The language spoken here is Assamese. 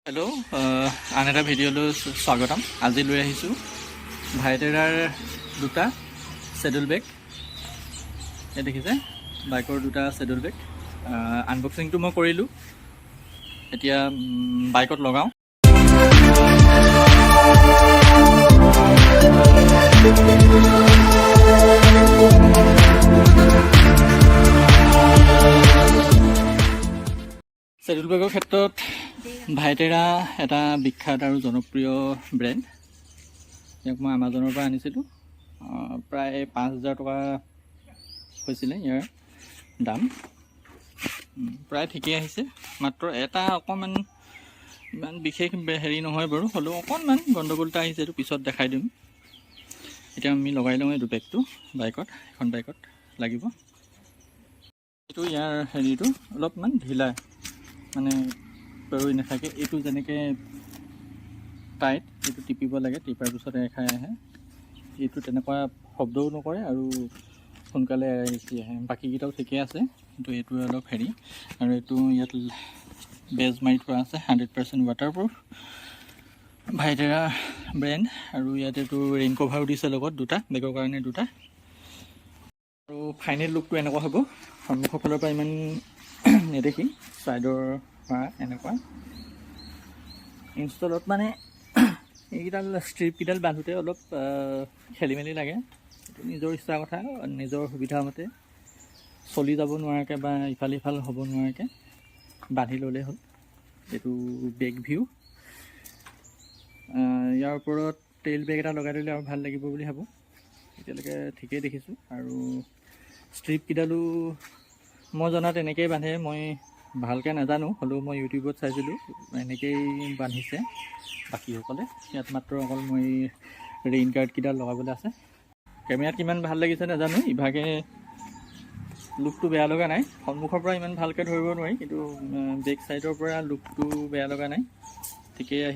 হেল্ল' আন এটা ভিডিঅ'লৈ স্বাগতম। আজি লৈ আহিছোঁ ভাইটেৰাৰ দুটা চেডুল বেগ। এই দেখিছে বাইকৰ দুটা চেডুল বেগ। আনবক্সিংটো মই কৰিলোঁ, এতিয়া বাইকত লগাওঁ। চেডুল বেগৰ ক্ষেত্ৰত ভাইটেৰা এটা বিখ্যাত আৰু জনপ্ৰিয় ব্ৰেণ্ড। ইয়াক মই আমাজনৰ পৰা আনিছিলোঁ। প্ৰায় 5,000 টকা হৈছিলে ইয়াৰ দাম। প্ৰায় ঠিকেই আহিছে, মাত্ৰ এটা অকণমান ইমান বিশেষ হেৰি নহয় বাৰু, হ'লেও অকণমান গণ্ডগোল এটা আহিছে, এইটো পিছত দেখাই দিম। এতিয়া আমি লগাই লওঁ এইটো বেগটো বাইকত, এখন বাইকত লাগিব। এইটো ইয়াৰ হেৰিটো অলপমান ঢিলা, মানে ৰৈ নাথাকে। এইটো যেনেকৈ টাইট, এইটো টিপিব লাগে, টিপাৰ পিছত ৰেখাই আহে। এইটো তেনেকুৱা শব্দও নকৰে আৰু সোনকালে এৰাই আহে। বাকীকেইটাও ঠিকে আছে, কিন্তু এইটোৱে অলপ হেৰি। আৰু এইটো ইয়াত বেজ মাৰি থোৱা আছে, 100% ৱাটাৰপ্ৰুফ ভাইটেৰা ব্ৰেণ্ড। আৰু ইয়াত এইটো ৰেইন কভাৰো দিছে লগত, দুটা বেগৰ কাৰণে দুটা। আৰু ফাইনেল লুকটো এনেকুৱা হ'ব। সন্মুখৰ ফালৰ পৰা ইমান নেদেখি, ছাইডৰ পৰা এনেকুৱা। ইনষ্টলত মানে এইকেইডাল ষ্ট্ৰিপকেইডাল বান্ধোতে অলপ খেলি মেলি লাগে। এইটো নিজৰ ইচ্ছাৰ কথা, নিজৰ সুবিধা মতে চলি যাব নোৱাৰাকৈ বা ইফাল সিফাল হ'ব নোৱাৰাকৈ বান্ধি ল'লেই হ'ল। এইটো বেগ ভিউ। ইয়াৰ ওপৰত টেইল বেগ এটা লগাই দিলে আৰু ভাল লাগিব বুলি ভাবোঁ। এতিয়ালৈকে ঠিকেই দেখিছোঁ। আৰু ষ্ট্ৰিপকেইডালো মই জনাত এনেকৈয়ে বান্ধে, মই ভালকৈ নাজানো, হ'লেও মই ইউটিউবত চাইছিলোঁ এনেকৈয়ে বান্ধিছে বাকীসকলে। ইয়াত মাত্ৰ অকল মই ৰেইন গাৰ্ডকেইডাল লগাবলৈ আছে। কেমেৰাত কিমান ভাল লাগিছে নাজানো, ইভাগে লুকটো বেয়া লগা নাই। সন্মুখৰ পৰা ইমান ভালকৈ ধৰিব নোৱাৰি, কিন্তু বেক চাইডৰ পৰা লুকটো বেয়া লগা নাই, ঠিকেই আহিছে।